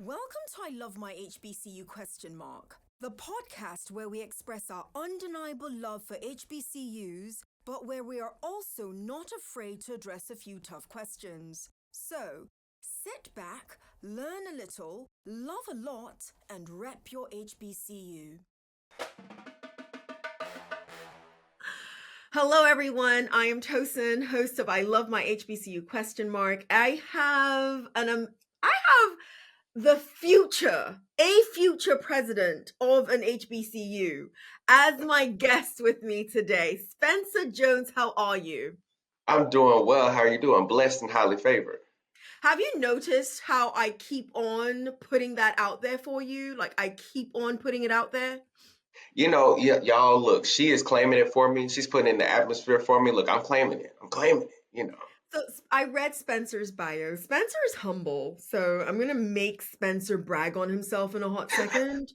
Welcome to I Love My HBCU ? The podcast where we express our undeniable love for HBCUs, but where we are also not afraid to address a few tough questions. So, sit back, learn a little, love a lot, and rep your HBCU. Hello, everyone. I am Tosin, host of I Love My HBCU ? I have the future president of an HBCU as my guest with me today. Spencer Jones, how are you? I'm doing well. How are you doing? Blessed and highly favored. Have you noticed how I keep on putting that out there for you? Like I keep on putting it out there? Y'all look, she is claiming it for me. She's putting in the atmosphere for me. Look, I'm claiming it. I'm claiming it. So I read Spencer's bio. Spencer is humble, so I'm gonna make Spencer brag on himself in a hot second.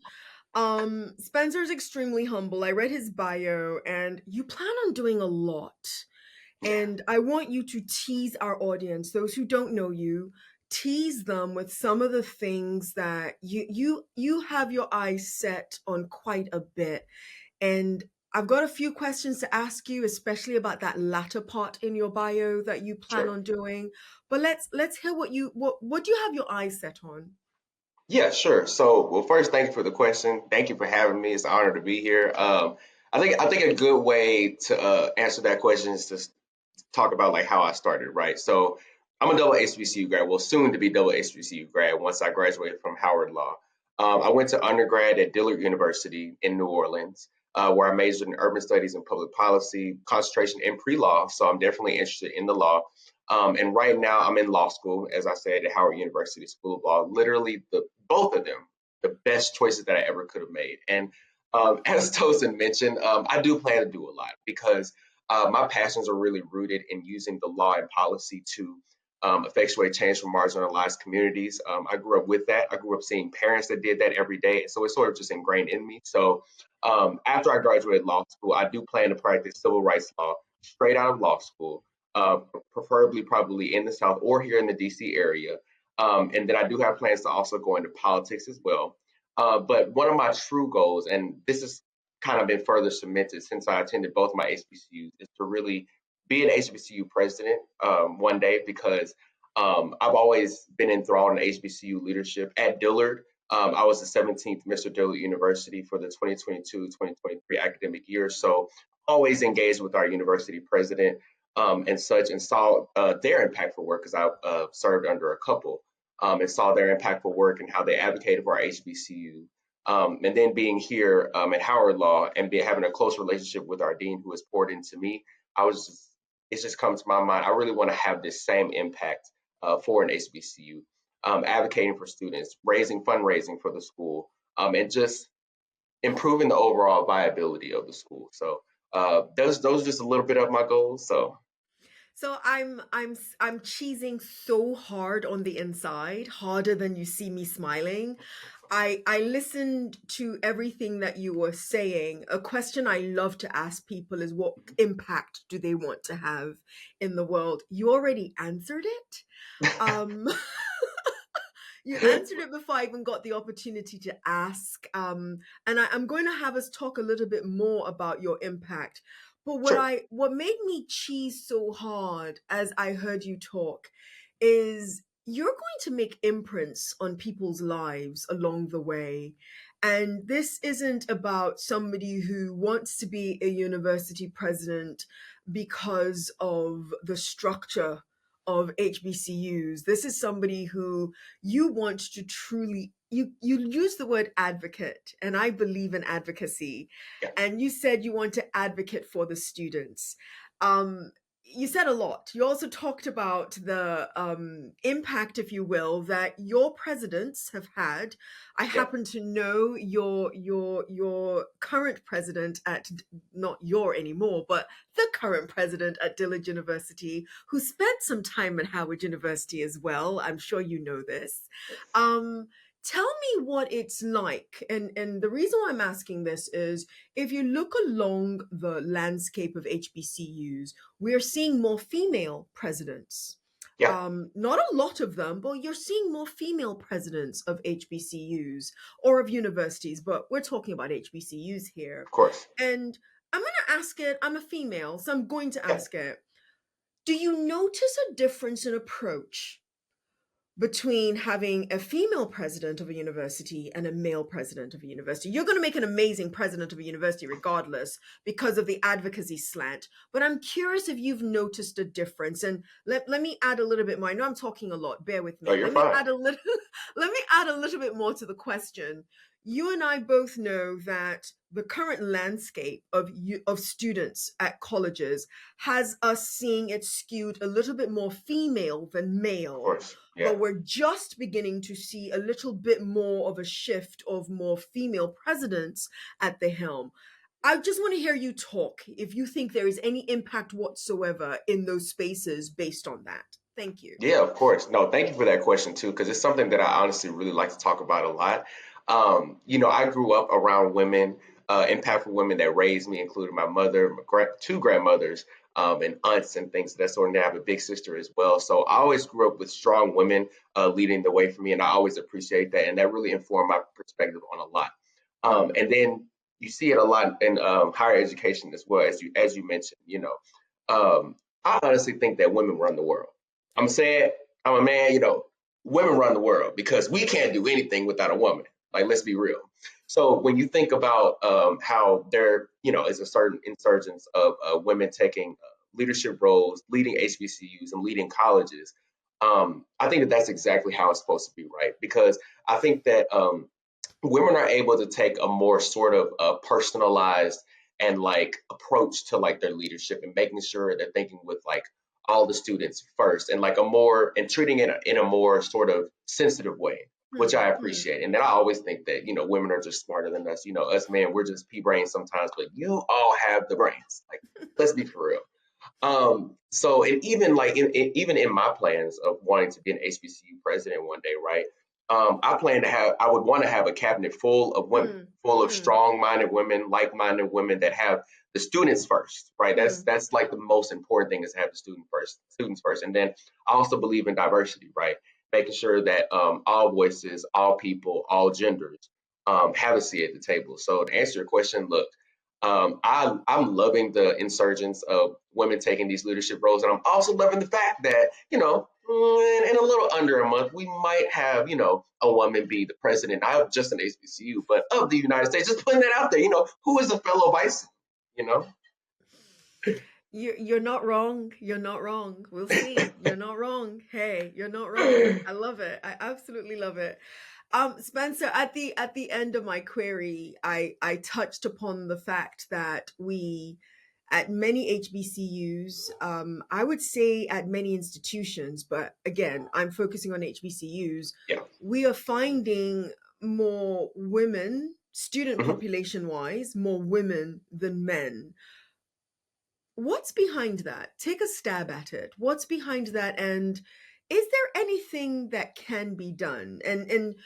Spencer's extremely humble. I read his bio, and you plan on doing a lot. And I want you to tease our audience, those who don't know you, tease them with some of the things that you have your eyes set on quite a bit. And I've got a few questions to ask you, especially about that latter part in your bio that you plan Sure. on doing. But let's hear what do you have your eyes set on? Yeah, sure. So, well, first, thank you for the question. Thank you for having me. It's an honor to be here. I think a good way to answer that question is to talk about like how I started, right? So, I'm a double HBCU grad, well, soon to be double HBCU grad once I graduated from Howard Law. I went to undergrad at Dillard University in New Orleans, where I majored in urban studies and public policy, concentration in pre-law. So I'm definitely interested in the law. And right now I'm in law school, as I said, at Howard University School of Law. Literally, both of them, the best choices that I ever could have made. And as Tosin mentioned, I do plan to do a lot because my passions are really rooted in using the law and policy to effectuate change for marginalized communities. I grew up with that. I grew up seeing parents that did that every day. And so it's sort of just ingrained in me. So after I graduated law school, I do plan to practice civil rights law straight out of law school, preferably probably in the South or here in the DC area. And then I do have plans to also go into politics as well. But one of my true goals, and this has kind of been further cemented since I attended both my HBCUs, is to really be an HBCU president one day because I've always been enthralled in HBCU leadership. At Dillard, I was the 17th Mr. Dillard University for the 2022-2023 academic year. So always engaged with our university president and such and saw their impactful work because I served under a couple and saw their impactful work and how they advocated for our HBCU. And then being here at Howard Law and having a close relationship with our dean who has poured into me, it's just come to my mind. I really want to have this same impact for an HBCU, advocating for students, raising fundraising for the school, and just improving the overall viability of the school. So those are just a little bit of my goals. So I'm cheesing so hard on the inside, harder than you see me smiling. I listened to everything that you were saying. A question I love to ask people is what impact do they want to have in the world? You already answered it. Um you answered it before I even got the opportunity to ask. And I'm going to have us talk a little bit more about your impact. But Sure. what made me cheese so hard as I heard you talk is you're going to make imprints on people's lives along the way. And this isn't about somebody who wants to be a university president because of the structure of HBCUs. This is somebody who you want to truly you use the word advocate, and I believe in advocacy, Yeah. and you said you want to advocate for the students. You said a lot. You also talked about the impact, if you will, that your presidents have had. I Yeah. happen to know your current president at, not your anymore, but the current president at Dillard University, who spent some time at Howard University as well. I'm sure you know this. Um, Tell me what it's like. And the reason why I'm asking this is if you look along the landscape of HBCUs, we're seeing more female presidents. Yeah, Not a lot of them, but you're seeing more female presidents of HBCUs or of universities, but we're talking about HBCUs here. of course. And I'm going to ask it, I'm a female, so I'm going to Yeah. ask it. Do you notice a difference in approach between having a female president of a university and a male president of a university? You're going to make an amazing president of a university regardless because of the advocacy slant. But I'm curious if you've noticed a difference. And let me add a little bit more. I know I'm talking a lot. Bear with Oh, me. you're Let me fine. add a little let me add a little bit more to the question. You and I both know that the current landscape of students at colleges has us seeing it skewed a little bit more female than Of male, course. Yeah. but we're just beginning to see a little bit more of a shift of more female presidents at the helm. I just want to hear you talk if you think there is any impact whatsoever in those spaces based on that. Thank you. Yeah, of course. No, thank you for that question too, because it's something that I honestly really like to talk about a lot. I grew up around women, impactful women that raised me, including my mother, two grandmothers, and aunts and things of that sort. And I have a big sister as well. So I always grew up with strong women leading the way for me, and I always appreciate that. And that really informed my perspective on a lot. Mm, And then you see it a lot in higher education as well, as you mentioned. I honestly think that women run the world. I'm saying I'm a man, women run the world because we can't do anything without a woman. Like, let's be real. So when you think about how there, is a certain insurgence of women taking leadership roles, leading HBCUs and leading colleges, I think that that's exactly how it's supposed to be, right? Because I think that women are able to take a more sort of personalized and like approach to like their leadership and making sure they're thinking with like all the students first and like a more and treating it in a more sort of sensitive way, which mm, I mm. appreciate. And then I always think that women are just smarter than us. Us men, we're just pea brains sometimes, but you all have the brains. Like, let's be for real. So and even like even in my plans of wanting to be an HBCU president one day, right? I would want to have a cabinet full of women, Mm, full of mm, strong-minded women, like-minded women that have the students first, right? That's mm, that's like the most important thing is to have the students first. And then I also believe in diversity, right? Making sure that all voices, all people, all genders have a seat at the table. So to answer your question, look, I'm loving the insurgence of women taking these leadership roles, and I'm also loving the fact that in a little under a month, we might have a woman be the president, not just an HBCU, but of the United States. Just putting that out there, who is a fellow vice, you know. You're not wrong. You're not wrong. We'll see. You're not wrong. Hey, you're not wrong. I love it. I absolutely love it. Spencer, at the end of my query, I touched upon the fact that we at many HBCUs, I would say at many institutions, but again, I'm focusing on HBCUs, Yeah. we are finding more women, student Mhm. population wise, more women than men. What's behind that? Take a stab at it. What's behind that? And is there anything that can be done? And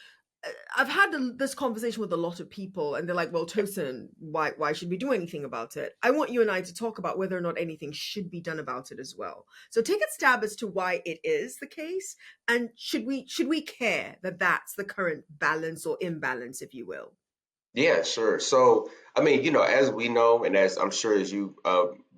I've had this conversation with a lot of people, and they're like, "Well, Tosin, why should we do anything about it?" I want you and I to talk about whether or not anything should be done about it as well. So take a stab as to why it is the case, and should we care that that's the current balance or imbalance, if you will? Yeah, sure. So, I mean, as we know, and as I'm sure as you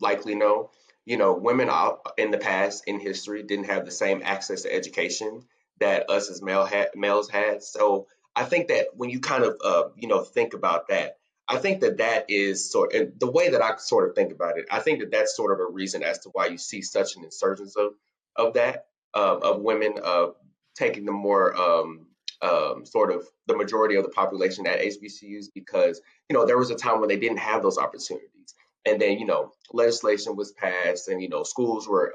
likely know, women in the past in history didn't have the same access to education that us as males had. So, I think that when you kind of think about that, I think that that is and the way that I sort of think about it. I think that that's sort of a reason as to why you see such an insurgence of that of women taking the more sort of the majority of the population at HBCUs because there was a time when they didn't have those opportunities, and then legislation was passed, and schools were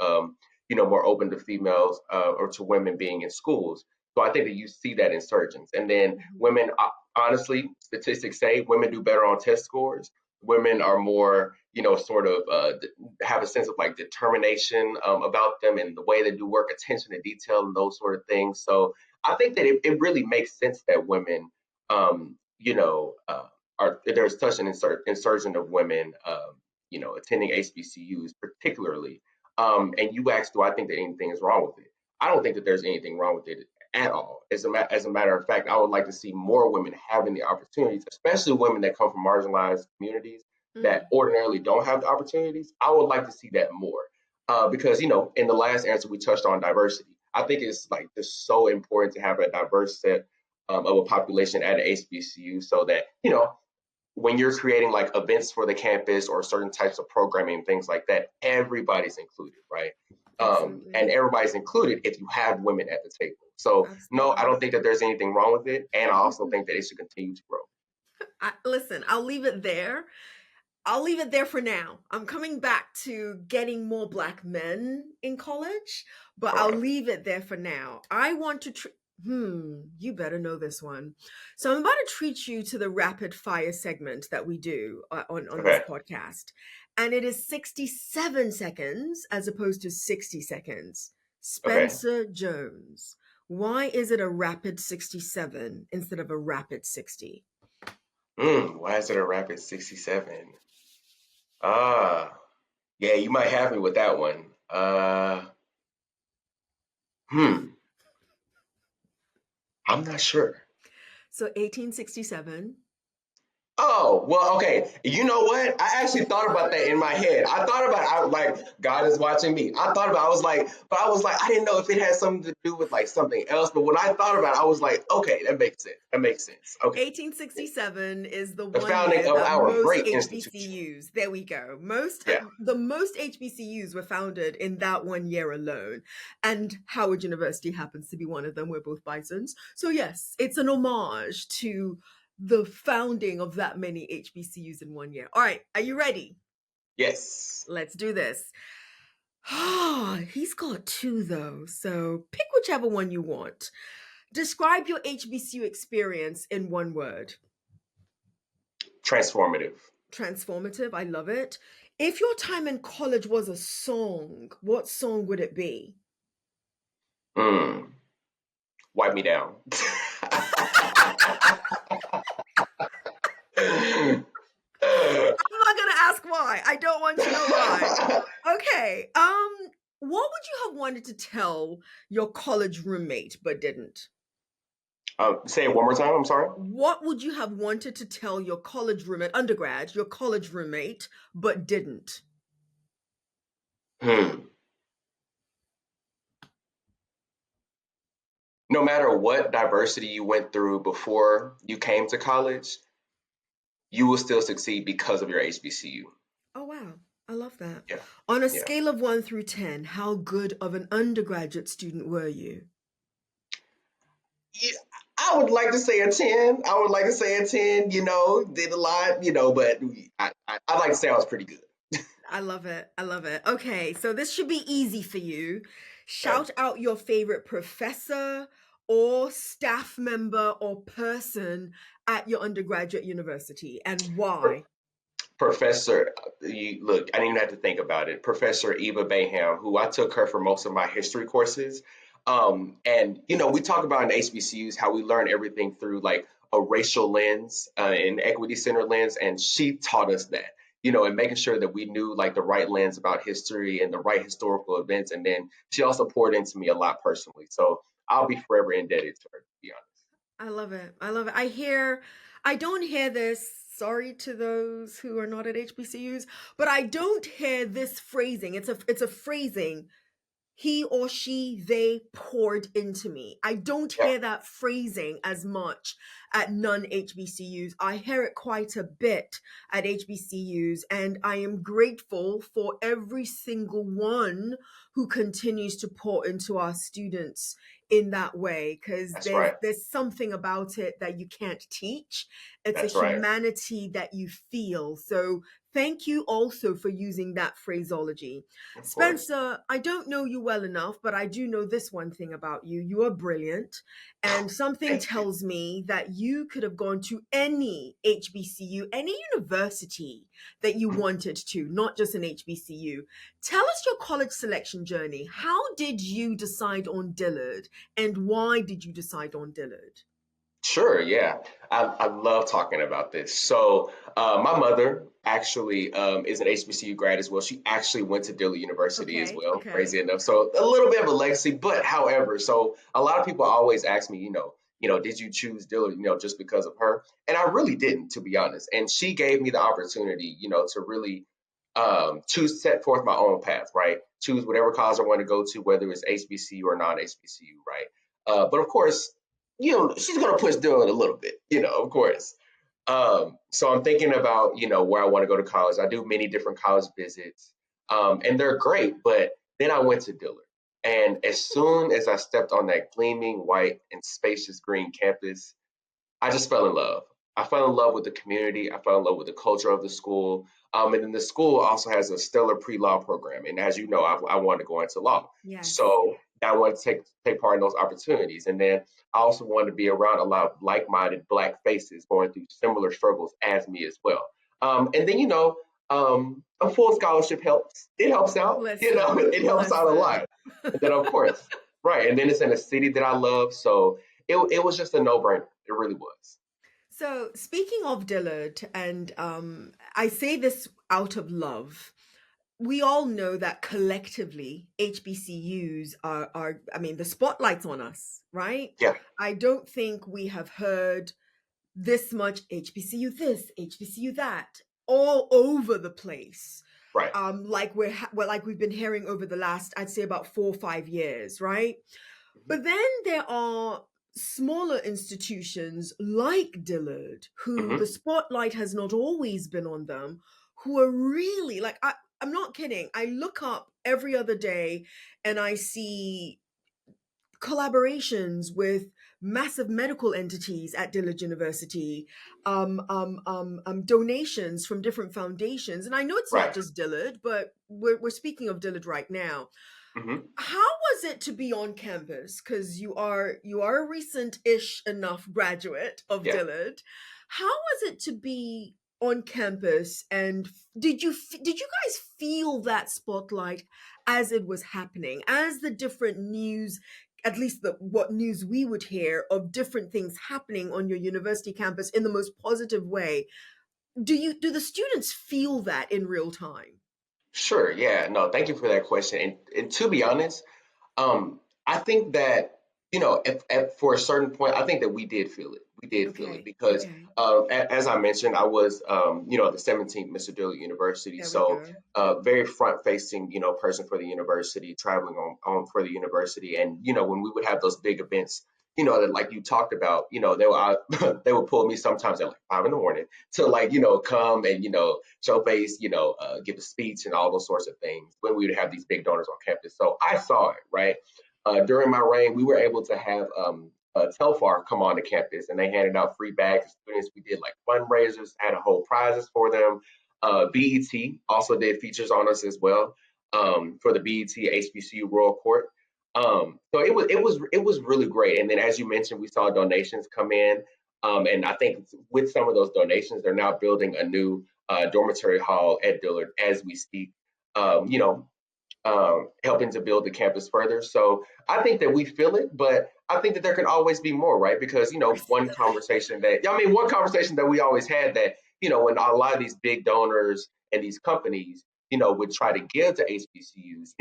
more open to females or to women being in schools. So I think that you see that insurgence, and then Mhm. women, honestly, statistics say women do better on test scores. Women are more, sort of have a sense of like determination about them and the way they do work, attention to detail, and those sort of things. So I think that it really makes sense that women, are there's such an insurgent of women, attending HBCUs particularly. And you asked, do I think that anything is wrong with it? I don't think that there's anything wrong with it at all. As a matter of fact, I would like to see more women having the opportunities, especially women that come from marginalized communities that Mm, ordinarily don't have the opportunities. I would like to see that more because in the last answer we touched on diversity. I think it's like just so important to have a diverse set of a population at an HBCU so that when you're creating like events for the campus or certain types of programming, things like that, everybody's included, right? And absolutely. everybody's included if you have women at the table. So no, I Absolutely. don't think that there's anything wrong with it, and I also think that it should continue to grow. Listen, I'll leave it there. I'll leave it there for now. I'm coming back to getting more Black men in college, but All I'll right. leave it there for now. I want to. You better know this one. So I'm about to treat you to the rapid fire segment that we do on this Okay. podcast, and it is 67 seconds as opposed to 60 seconds. Okay. Spencer Jones. Why is it a rapid 67 instead of a rapid 60? Why is it a rapid 67? Ah, yeah, you might have me with that one. Hmm, I'm not sure. So 1867. Oh, well, okay. You know what? I actually thought about that in my head. I thought about I like God is watching me. I was like, I didn't know if it had something to do with like something else. But when I thought about it, I was like, okay, that makes sense. That makes sense. Okay. 1867 is the The one founding year of that our most great institution. HBCUs, there we go. Yeah, The most HBCUs were founded in that one year alone. And Howard University happens to be one of them. We're both Bisons. So yes, it's an homage to the founding of that many HBCUs in one year. All right, are you ready? yes. Let's do this. Ah, he's got two though. So pick whichever one you want. Describe your HBCU experience in one word. Transformative. Transformative. I love it. If your time in college was a song, what song would it be? Mm, wipe me down. I'm not gonna ask why. I don't want to know why. Okay. What would you have wanted to tell your college roommate but didn't? Say it one more time. I'm sorry. What would you have wanted to tell your college roommate, undergrad, your college roommate, but didn't? Hmm. No matter what diversity you went through before you came to college, you will still succeed because of your HBCU. Oh, wow. I love that. Yeah, On a yeah. scale of 1 through 10, how good of an undergraduate student were you? Yeah, I would like to say a 10. I would like to say a 10, did a lot, but I'd like to say I was pretty good. I love it. I love it. Okay, so this should be easy for you. Okay. Shout out your favorite professor or staff member or person at your undergraduate university and Pro- why. Professor, look, I didn't even have to think about it. Professor Eva Bayham, who I took her for most of my history courses. And, we talk about in HBCUs how we learn everything through like a racial lens, an equity center lens. And she taught us that, and making sure that we knew like the right lens about history and the right historical events. And then she also poured into me a lot personally. So I'll be forever indebted to her, to be honest. I love it. I love it. I don't hear this. Sorry to those who are not at HBCUs, but I don't hear this phrasing. It's a phrasing. He or she, they poured into me. I don't Yeah, hear that phrasing as much at non HBCUs. I hear it quite a bit at HBCUs, and I am grateful for every single one who continues to pour into our students in that way because that's there's right. there's something about it that you can't teach. It's a That's right. humanity that you feel. So thank you also for using that phraseology. Of course. Spencer, I don't know you well enough, but I do know this one thing about you. You are brilliant. And something Thank you. tells me that you could have gone to any HBCU, any university that you wanted to, not just an HBCU. Tell us your college selection journey. How did you decide on Dillard and why did you decide on Dillard? Sure, yeah. I love talking about this. So, my mother actually is an HBCU grad as well. She actually went to Dillard University as Okay, well, okay. crazy enough. So, a little bit of a legacy, but however, so a lot of people always ask me, did you choose Dillard, just because of her? And I really didn't, to be honest. And she gave me the opportunity, to really set forth my own path, right? Choose whatever college I want to go to, whether it's HBCU or non-HBCU, right? But of course, she's gonna push Dylan a little bit, of course. So I'm thinking about, where I want to go to college. I do many different college visits, and they're great. But then I went to Dillard, and as soon as I stepped on that gleaming white and spacious green campus, I just fell in love. I fell in love with the community. I fell in love with the culture of the school. And then the school also has a stellar pre-law program. And as you know, I wanted to go into law. Yes. So I wanted to take part in those opportunities. And then I also wanted to be around a lot of like-minded Black faces going through similar struggles as me as well. And then, a full scholarship helps. It helps out. Listen, It helps out a listen. lot. And then, of course, right. And then it's in a city that I love. So it was just a no-brainer. It really was. So, speaking of Dillard, and I say this out of love, we all know that collectively HBCUs I mean, the spotlight's on us, right? Yeah, I don't think we have heard this much HBCU this, HBCU that, all over the place. right. Like like we've been hearing over the last, I'd say, about 4 or 5 years, right? Mhm. But then there are smaller institutions like Dillard, who the Mhm. spotlight has not always been on them, who are really like, I'm not kidding. I look up every other day and I see collaborations with massive medical entities at Dillard University, donations from different foundations. And I know it's not Right. just Dillard, but we're speaking of Dillard right now. Mhm. How was it to be on campus? Because you are a recent-ish enough graduate of Yeah. Dillard. How was it to be on campus? And did you guys feel that spotlight as it was happening, as the different news, at least what news we would hear of different things happening on your university campus in the most positive way? Do the students feel that in real time? Sure. Yeah. No, thank you for that question. And to be honest, I think that, for a certain point, I think that we did feel it. We did feel it Okay, because, okay, as I mentioned, I was, the 17th Mr. Dillard University. there we So, go. very front facing, person for the university, traveling on for the university. And, when we would have those big events, that like you talked about, they would pull me sometimes at like 5 in the morning to like, come and, show face, give a speech and all those sorts of things when we would have these big donors on campus. So I saw it, right? During my reign, we were able to have Telfar come on the campus and they handed out free bags to students. We did like fundraisers, had a whole prizes for them. BET also did features on us as well for the BET HBCU Royal Court. So it was really great. And then as you mentioned, we saw donations come in. And I think with some of those donations, they're now building a new dormitory hall at Dillard as we speak. You know, helping to build the campus further. So I think that we feel it, but I think that there can always be more, right? Because one conversation that we always had that when a lot of these big donors and these companies would try to give to HBCUs,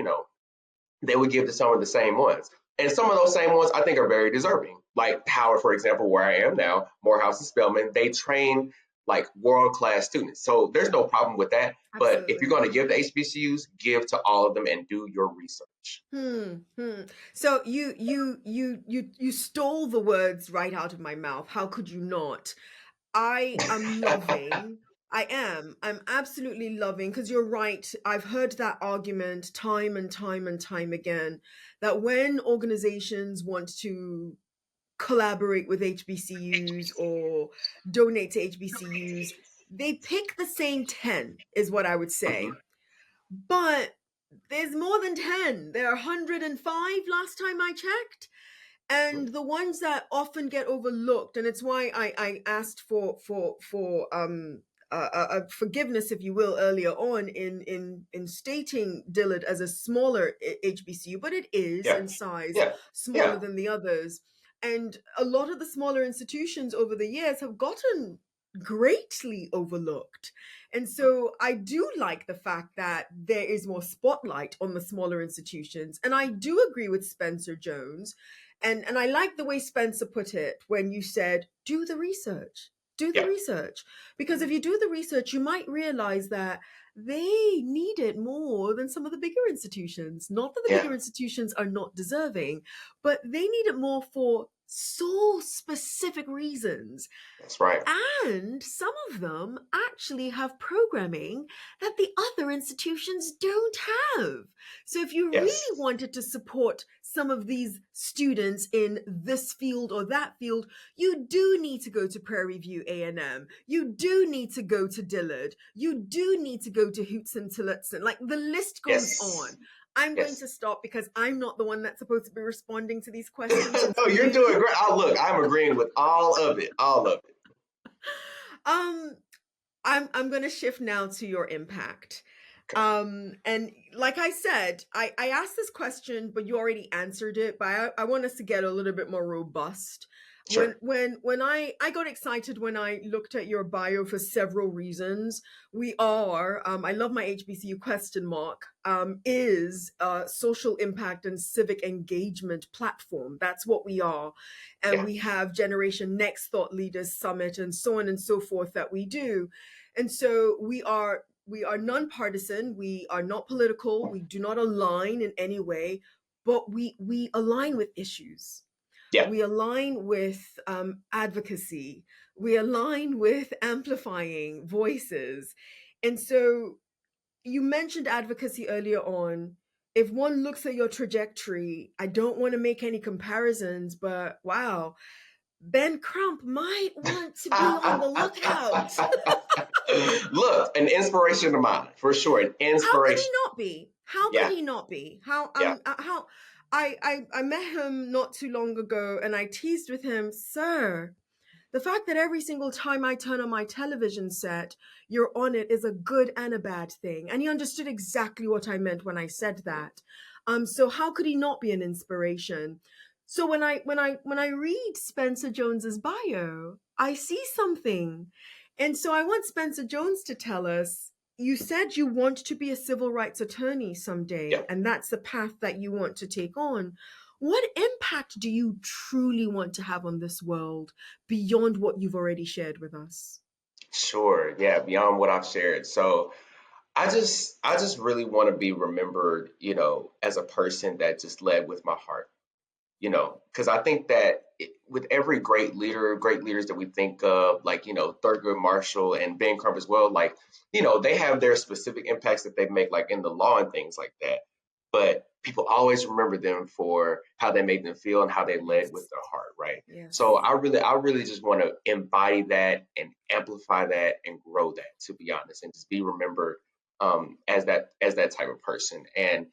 they would give to some of the same ones. And some of those same ones I think are very deserving. Like Howard, for example, where I am now, Morehouse and Spelman, they train like world class students. So there's no problem with that. But if you're Absolutely. going to give to HBCUs, give to all of them and do your research. Hmm. So you stole the words right out of my mouth. How could you not? I am loving. I am. I'm absolutely loving, because you're right. I've heard that argument time and time and time again, that when organizations want to collaborate with HBCUs or donate to HBCUs, they pick the same 10, is what I would Mhm. say. But there's more than 10. There are 105 last time I checked. And the ones that often get overlooked, and it's why I asked for forgiveness, if you will, earlier on in stating Dillard as a smaller HBCU, but it is Yeah, in size yeah, smaller yeah. than the others. And a lot of the smaller institutions over the years have gotten greatly overlooked. And so I do like the fact that there is more spotlight on the smaller institutions. And I do agree with Spencer Jones. And I like the way Spencer put it when you said, do the research. Do the Yeah. research. Because if you do the research, you might realize that they need it more than some of the bigger institutions. Not that the Yeah. bigger institutions are not deserving, but they need it more for so specific reasons. That's right. And some of them actually have programming that the other institutions don't have. So if you Yes. really wanted to support some of these students in this field or that field, you do need to go to Prairie View A&M. You do need to go to Dillard. You do need to go to Hoots and Tillotson. Like the list goes Yes. on. I'm going Yes. to stop because I'm not the one that's supposed to be responding to these questions. It's No, you're you. doing great. Oh, look, I'm agreeing with all of it. All of it. I'm going to shift now to your impact. Okay. And like I said, I asked this question, but you already answered it. But I want us to get a little bit more robust. Sure. When I got excited when I looked at your bio for several reasons. We are I love my HBCU question mark is a social impact and civic engagement platform. That's what we are, and Yeah. we have Generation Next Thought Leaders Summit and so on and so forth that we do, and so we are nonpartisan. We are not political. We do not align in any way, but we align with issues. Yeah. We align with advocacy. We align with amplifying voices. And so you mentioned advocacy earlier on. If one looks at your trajectory, I don't want to make any comparisons, but wow, Ben Crump might want to be on the lookout. Look, an inspiration of mine, for sure. An How could he inspiration. not be? How Yeah. could he not be? How Yeah. how I met him not too long ago and I teased with him, sir, the fact that every single time I turn on my television set, you're on it is a good and a bad thing. And he understood exactly what I meant when I said that. So how could he not be an inspiration? So when I read Spencer Jones's bio, I see something. And so I want Spencer Jones to tell us, you said you want to be a civil rights attorney someday, Yeah. and that's the path that you want to take on. What impact do you truly want to have on this world beyond what you've already shared with us? Sure. Yeah. Beyond what I've shared. So I just really want to be remembered, as a person that just led with my heart. Because I think that with every great leader, great leaders that we think of, like, Thurgood Marshall and Ben Crump as well, like, they have their specific impacts that they make, like in the law and things like that. But people always remember them for how they made them feel and how they led with their heart, right? Yes. So I really just want to embody that and amplify that and grow that, to be honest, and just be remembered as that type of person. And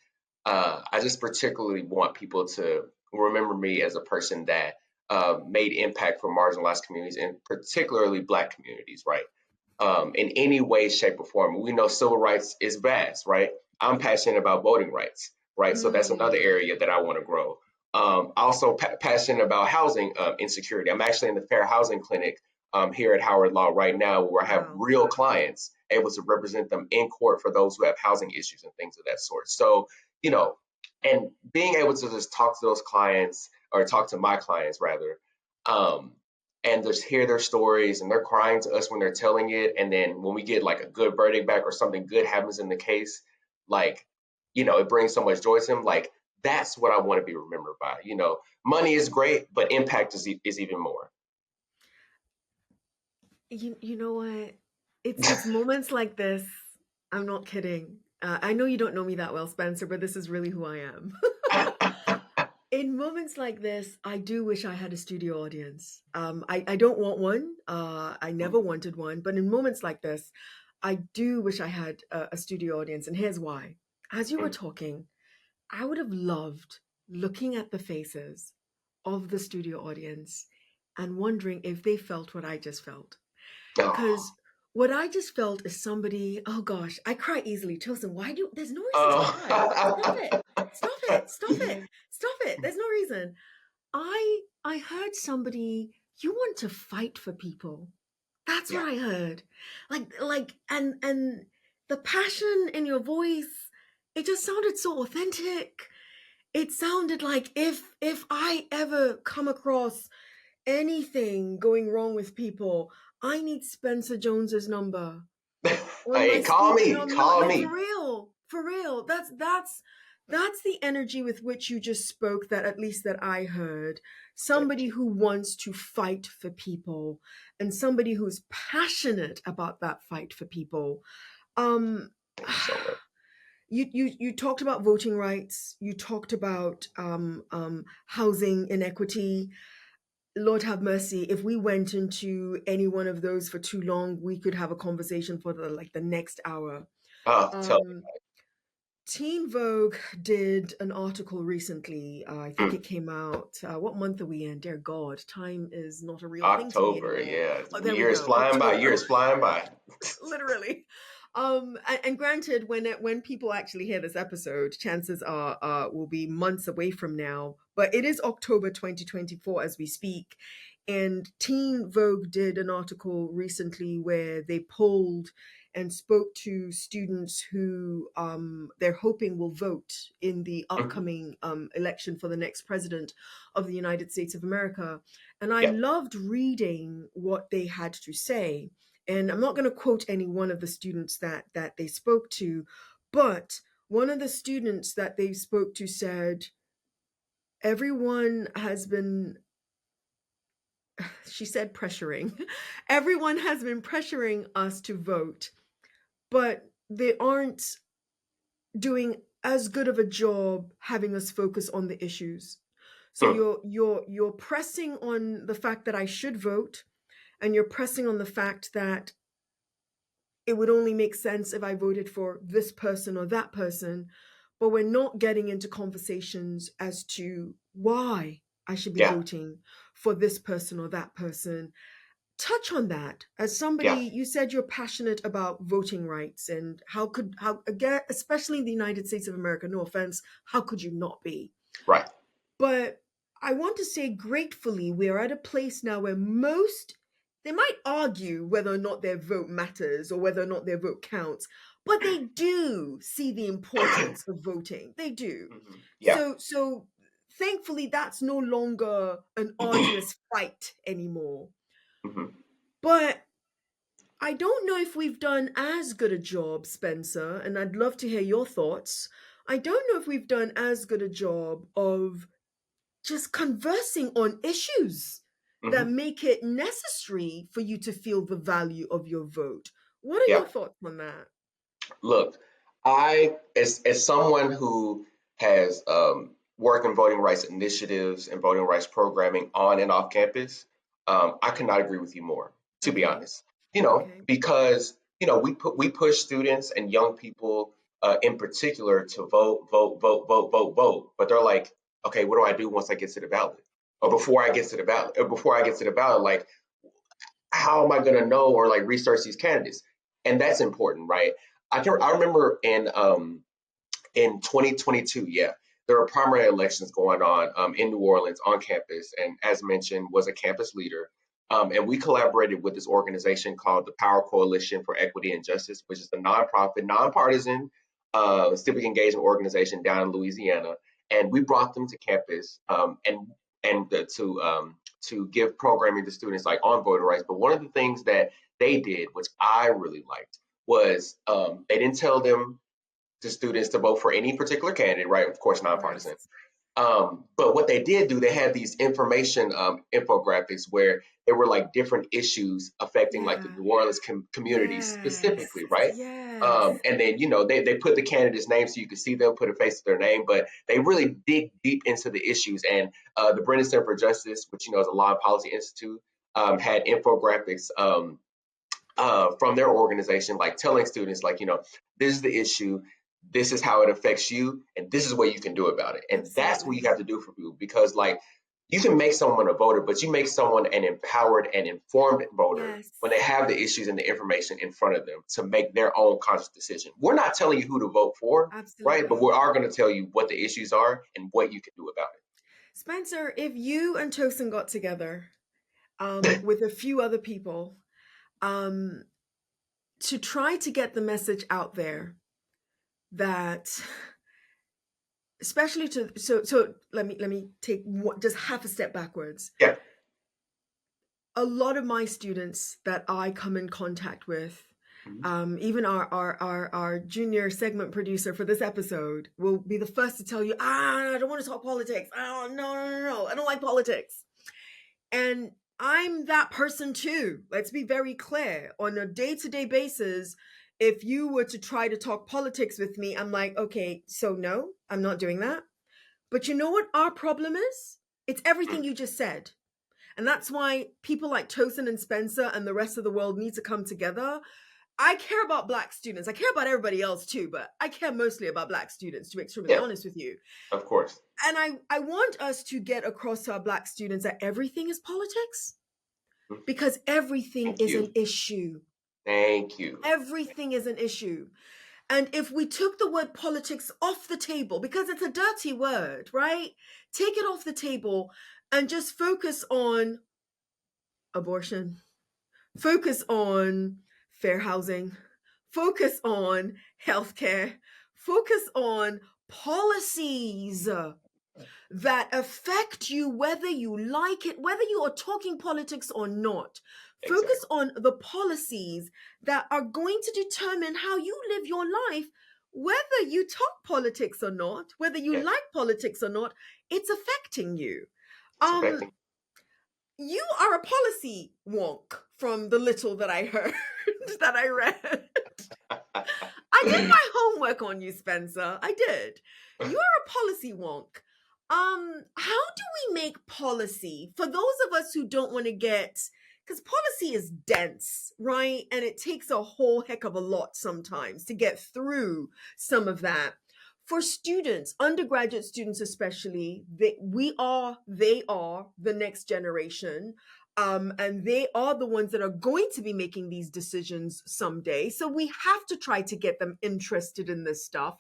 I just particularly want people to remember me as a person that made impact for marginalized communities and particularly Black communities, right? In any way, shape, or form. We know civil rights is vast, right? I'm passionate about voting rights, right? So that's another area that I want to grow. Also passionate about housing insecurity. I'm actually in the Fair Housing Clinic here at Howard Law right now, where I have Wow. real clients able to represent them in court for those who have housing issues and things of that sort. So, and being able to just talk to those clients, or talk to my clients rather, um, and just hear their stories, and they're crying to us when they're telling it. And then when we get like a good verdict back or something good happens in the case, like, it brings so much joy to them. Like, that's what I want to be remembered by. Money is great, but impact is even more. You know what? It's moments like this. I'm not kidding. I know you don't know me that well, Spencer, but this is really who I am. In moments like this, I do wish I had a studio audience. I don't want one. I never wanted one. But in moments like this, I do wish I had a studio audience. And here's why. As you were talking, I would have loved looking at the faces of the studio audience and wondering if they felt what I just felt. Because what I just felt is somebody, oh gosh, I cry easily. Tosin, there's no reason to cry. Stop it. Stop it. Stop it. Stop it. There's no reason. I heard somebody, you want to fight for people. That's Yeah. what I heard. And the passion in your voice, it just sounded so authentic. It sounded like if I ever come across anything going wrong with people, I need Spencer Jones's number on my Hey, call speaker. me. No, no, Call no, for me. real, for real. That's the energy with which you just spoke. That at least that I heard. Thank Somebody you. who wants to fight for people, and somebody who's passionate about that fight for people. Um, Thank you so much. you talked about voting rights. You talked about housing inequity. Lord have mercy. If we went into any one of those for too long, we could have a conversation for the next hour. Oh, tell me. Um, Teen Vogue did an article recently. I think Mm, it came out. What month are we in? Dear God, time is not a real thing to me October, anymore. yeah. Oh, there we Years go. flying by, October. years flying by. Literally. And granted, when people actually hear this episode, chances are will be months away from now. But it is October 2024 as we speak, and Teen Vogue did an article recently where they polled and spoke to students who they're hoping will vote in the Mhm. upcoming election for the next president of the United States of America. And I Yeah. loved reading what they had to say, and I'm not going to quote any one of the students that they spoke to, but one of the students that they spoke to said, everyone has been, she said, pressuring, everyone has been pressuring us to vote, but they aren't doing as good of a job having us focus on the issues. So Mm, you're pressing on the fact that I should vote, and you're pressing on the fact that it would only make sense if I voted for this person or that person, but we're not getting into conversations as to why I should be yeah. voting for this person or that person. Touch on that. As somebody, Yeah. you said you're passionate about voting rights, and how again, especially in the United States of America, no offense, how could you not be? Right. But I want to say gratefully, we are at a place now where most, they might argue whether or not their vote matters or whether or not their vote counts, but they do see the importance of voting. They do. Yeah. So thankfully that's no longer an arduous fight anymore. Mhm. But I don't know if we've done as good a job, Spencer, and I'd love to hear your thoughts. I don't know if we've done as good a job of just conversing on issues that Mhm. make it necessary for you to feel the value of your vote. What are Yeah. your thoughts on that? Look, I as someone who has worked in voting rights initiatives and voting rights programming on and off campus, I could not agree with you more, to be Okay. honest. Because we push students and young people in particular to vote, vote, vote, vote, vote, vote. But they're like, okay, what do I do once I get to the ballot? Or before I get to the ballot, like how am I going to know or like research these candidates? And that's important, right? I remember in 2022, yeah, there were primary elections going on in New Orleans on campus, and as mentioned, was a campus leader. And we collaborated with this organization called the Power Coalition for Equity and Justice, which is a nonprofit, nonpartisan civic engagement organization down in Louisiana. And we brought them to campus to give programming to students like on voting rights. But one of the things that they did, which I really liked, was they didn't tell them to students to vote for any particular candidate, right? Of course, nonpartisan. Yes. But what they did do, they had these information infographics where there were like different issues affecting like the Yeah. New Orleans community Yes. specifically, right? Yes. And then they put the candidates' names so you could see them, put a face to their name, but they really dig deep into the issues. And the Brennan Center for Justice, which is a law and policy institute, had infographics from their organization, like telling students, like, this is the issue, this is how it affects you, and this is what you can do about it. And that's what you Absolutely. have to do for people, because like you can make someone a voter, but you make someone an empowered and informed voter Yes. when they have the issues and the information in front of them to make their own conscious decision. We're not telling you who to vote for, right? But Absolutely. we are going to tell you what the issues are and what you can do about it. Spencer, if you and Tosin got together with a few other people um, to try to get the message out there that, especially to so let me take just half a step backwards. Yeah. A lot of my students that I come in contact with, even our junior segment producer for this episode will be the first to tell you, I don't want to talk politics. Oh, no, I don't like politics. And I'm that person too. Let's be very clear. On a day-to-day basis, if you were to try to talk politics with me, I'm like, okay, so no, I'm not doing that. But you know what our problem is? It's everything you just said. And that's why people like Tosin and Spencer and the rest of the world need to come together. I care about Black students. I care about everybody else too, but I care mostly about Black students, to be extremely honest with you. Of course. And I want us to get across to our Black students that everything is politics, because everything is an issue. Thank you. Everything is an issue. And if we took the word politics off the table, because it's a dirty word, right? Take it off the table and just focus on abortion, focus on fair housing, focus on healthcare, focus on policies that affect you, whether you like it, whether you are talking politics or not. Focus on the policies that are going to determine how you live your life, whether you talk politics or not, whether you like politics or not, it's affecting you. You are a policy wonk from the little that I heard, that I read. I did my homework on you, Spencer. I did. You are a policy wonk. How do we make policy for those of us who don't want to get, because policy is dense, right? And it takes a whole heck of a lot sometimes to get through some of that. For students, undergraduate students especially, they are the next generation. And they are the ones that are going to be making these decisions someday. So we have to try to get them interested in this stuff.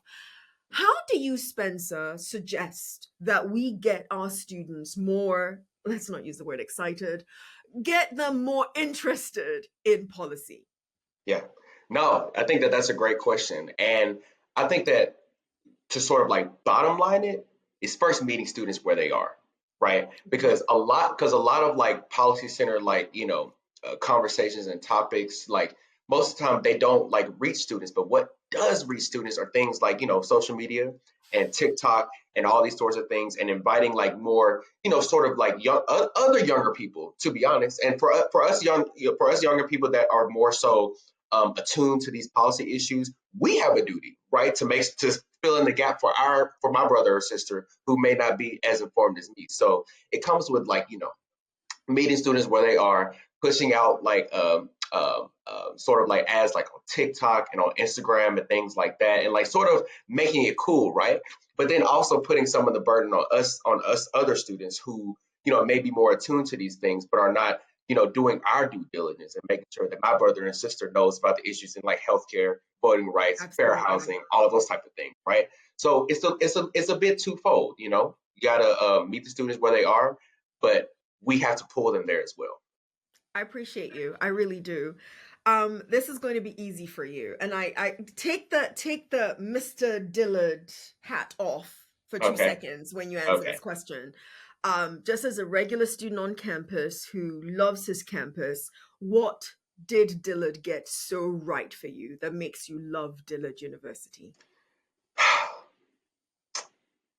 How do you, Spencer, suggest that we get our students more, let's not use the word excited, get them more interested in policy? Yeah. No, I think that that's a great question. And I think that to sort of like bottom line it is first meeting students where they are, right? Because a lot of like policy center, like, conversations and topics, like most of the time they don't like reach students, but what does reach students are things like, social media and TikTok and all these sorts of things, and inviting like more, sort of like young, other younger people, to be honest. And for us younger people that are more so attuned to these policy issues, we have a duty, right, to fill in the gap for my brother or sister who may not be as informed as me. So it comes with like, meeting students where they are, pushing out like sort of like ads like on TikTok and on Instagram and things like that, and like sort of making it cool, right? But then also putting some of the burden on us other students who, may be more attuned to these things, but are not, doing our due diligence and making sure that my brother and sister knows about the issues in like healthcare, voting rights, Absolutely. fair housing, all of those type of things, right? So it's a bit twofold, you gotta meet the students where they are, but we have to pull them there as well. I appreciate you. I really do. This is going to be easy for you. And I take the Mr. Dillard hat off for 2 seconds when you answer this question. Just as a regular student on campus who loves his campus, what did Dillard get so right for you that makes you love Dillard University?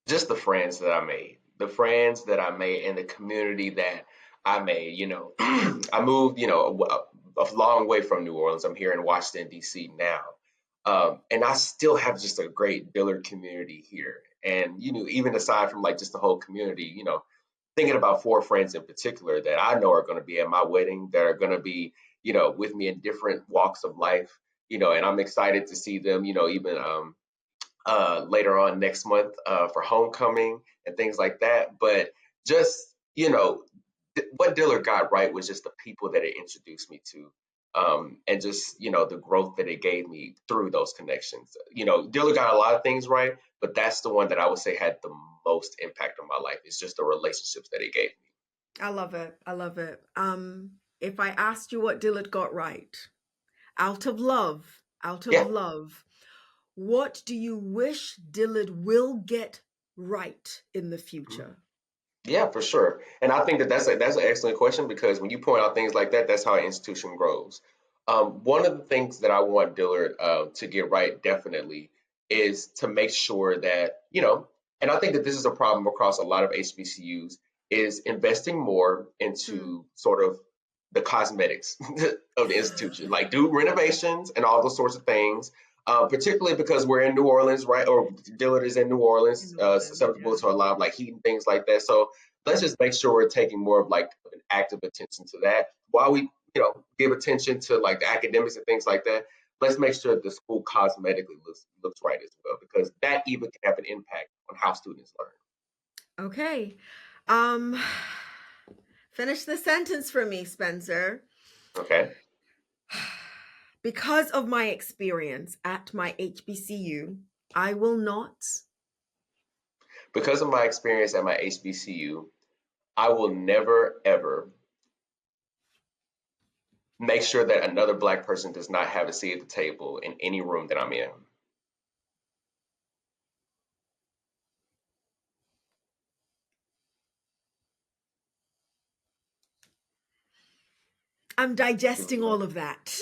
Just the friends that I made. The friends that I made and the community that I made. I moved, a long way from New Orleans. I'm here in Washington, D.C. now. And I still have just a great Dillard community here. And, even aside from like just the whole community, thinking about 4 friends in particular that I know are going to be at my wedding, that are going to be, with me in different walks of life, and I'm excited to see them, even later on next month for homecoming and things like that. But just, what Dillard got right was just the people that it introduced me to. And just, the growth that it gave me through those connections. Dillard got a lot of things right, but that's the one that I would say had the most impact on my life. It's just the relationships that it gave me. I love it. I love it. If I asked you what Dillard got right, out of Yeah. love, what do you wish Dillard will get right in the Mhm. future? Yeah, for sure. And I think that that's an excellent question because when you point out things like that, that's how an institution grows. One of the things that I want Dillard to get right definitely is to make sure that, and I think that this is a problem across a lot of HBCUs, is investing more Hmm. into sort of the cosmetics of the institution, like do renovations and all those sorts of things. Particularly because we're in New Orleans, right? Or Dillard is in New In Orleans, New Orleans, susceptible yeah. to a lot of like heat and things like that. So let's just make sure we're taking more of like an active attention to that while we give attention to like the academics and things like that. Let's make sure the school cosmetically looks right as well, because that even can have an impact on how students learn. Okay. Um, Finish the sentence for me, Spencer. Okay. Because of my experience at my HBCU, I will not. Because of my experience at my HBCU, I will never ever make sure that another Black person does not have a seat at the table in any room that I'm in. I'm digesting Mhm. all of that.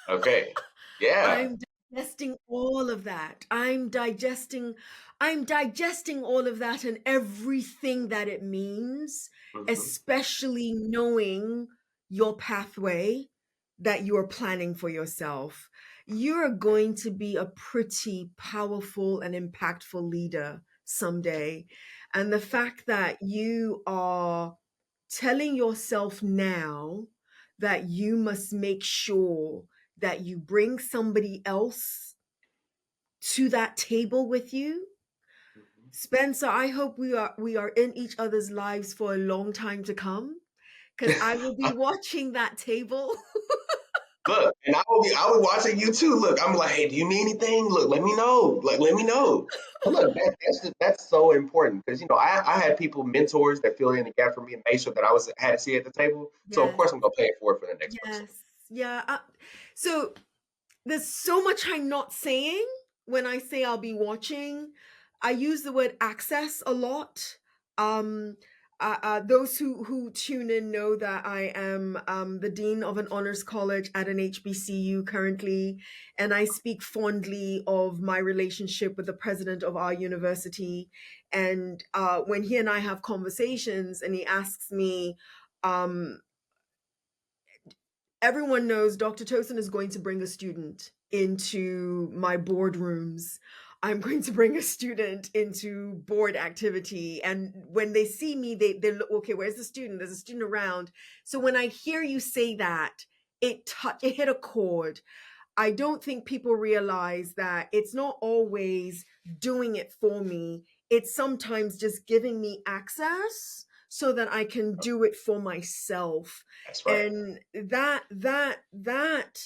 Okay. Yeah. I'm digesting all of that. I'm digesting all of that and everything that it means, Mhm. especially knowing your pathway that you are planning for yourself. You're going to be a pretty powerful and impactful leader someday. And the fact that you are telling yourself now that you must make sure that you bring somebody else to that table with you. Mhm. Spencer, I hope we are in each other's lives for a long time to come because I will be watching that table. Look, and I will be watching you too. Look, I'm like, hey, do you need anything? Look, let me know. Like, let me know. But look, that's so important because I had people, mentors that filled in the gap for me and made sure that had a seat at the table. So of Yes, course I'm gonna pay it forward for the next person. yes, yeah. So there's so much I'm not saying when I say I'll be watching. I use the word access a lot. Um, those who tune in know that I am the dean of an honors college at an HBCU currently, and I speak fondly of my relationship with the president of our university. And when he and I have conversations, and he asks me, um, everyone knows Dr. Tosin is going to bring a student into my boardrooms. I'm going to bring a student into board activity. And when they see me, they look, okay, where's the student? There's a student around. So when I hear you say that, it hit a chord. I don't think people realize that it's not always doing it for me. It's sometimes just giving me access so that I can do it for myself. That's right. And that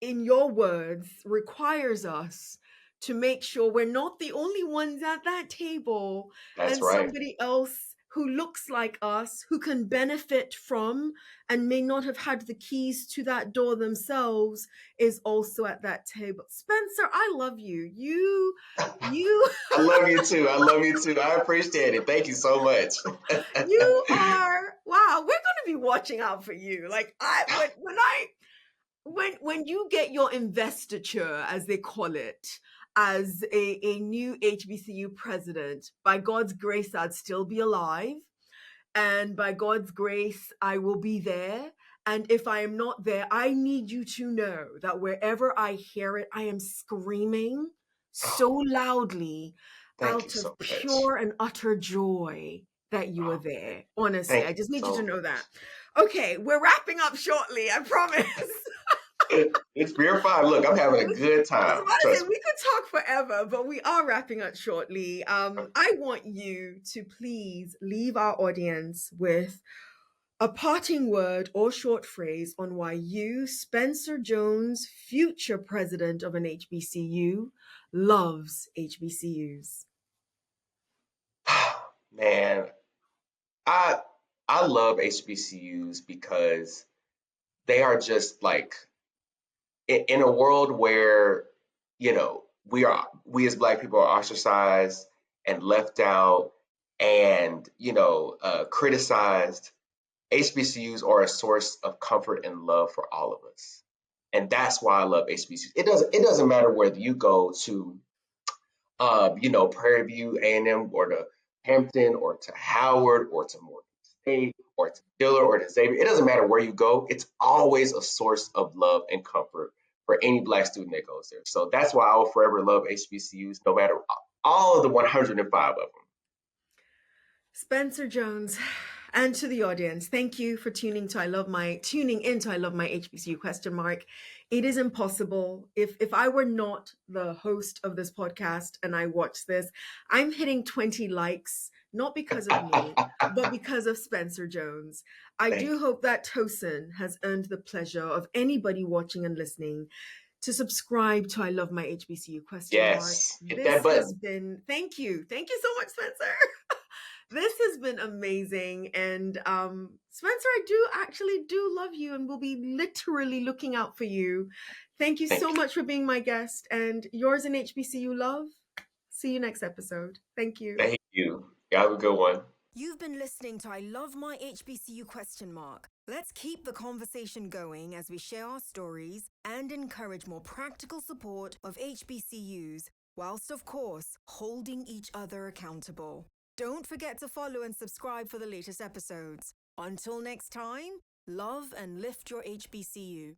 in your words requires us to make sure we're not the only ones at that table, That's and right. somebody else who looks like us, who can benefit from and may not have had the keys to that door themselves, is also at that table. Spencer, I love you. You I love you too. I love you too. I appreciate it. Thank you so much. you are, wow, we're going to be watching out for you. Like when you get your investiture, as they call it, as a new HBCU president, by God's grace, I'd still be alive. And by God's grace, I will be there. And if I am not there, I need you to know that wherever I hear it, I am screaming so Oh, loudly thank you out so of much. pure and utter joy that you are Oh, there. Honestly, thank I you just need you so to much. know that. Okay, we're wrapping up shortly, I promise. It's beer fine. Look, I'm having a good I was time. about to say Trust me. we could talk forever, but we are wrapping up shortly. I want you to please leave our audience with a parting word or short phrase on why you, Spencer Jones, future president of an HBCU, loves HBCUs? Man, I I love HBCUs because they are just like in a world where we as Black people are ostracized and left out and criticized. HBCUs are a source of comfort and love for all of us, and that's why I love HBCUs. It doesn't matter whether you go to Prairie View A&M or to Hampton or to Howard or to Morgan State or to Dillard or to Xavier. It doesn't matter where you go. It's always a source of love and comfort for any Black student that goes there. So that's why I will forever love HBCUs, no matter all of the 105 of them. Spencer Jones, and to the audience, thank you for tuning in to I Love My HBCU question mark. It is impossible. If I were not the host of this podcast and I watched this, I'm hitting 20 likes, not because of me, but because of Spencer Jones. I Thank do you. hope that Tosin has earned the pleasure of anybody watching and listening to subscribe to I Love My HBCU question mark. Yes, hit This that has button. been, thank you. Thank you so much, Spencer. This has been amazing. And Spencer, I actually do love you and will be literally looking out for you. Thank you so Thank you. much for being my guest, and yours in HBCU love. See you next episode. Thank you. Thank you. You have a good one. You've been listening to I Love My HBCU question mark. Let's keep the conversation going as we share our stories and encourage more practical support of HBCUs, whilst of course holding each other accountable. Don't forget to follow and subscribe for the latest episodes. Until next time, love and lift your HBCU.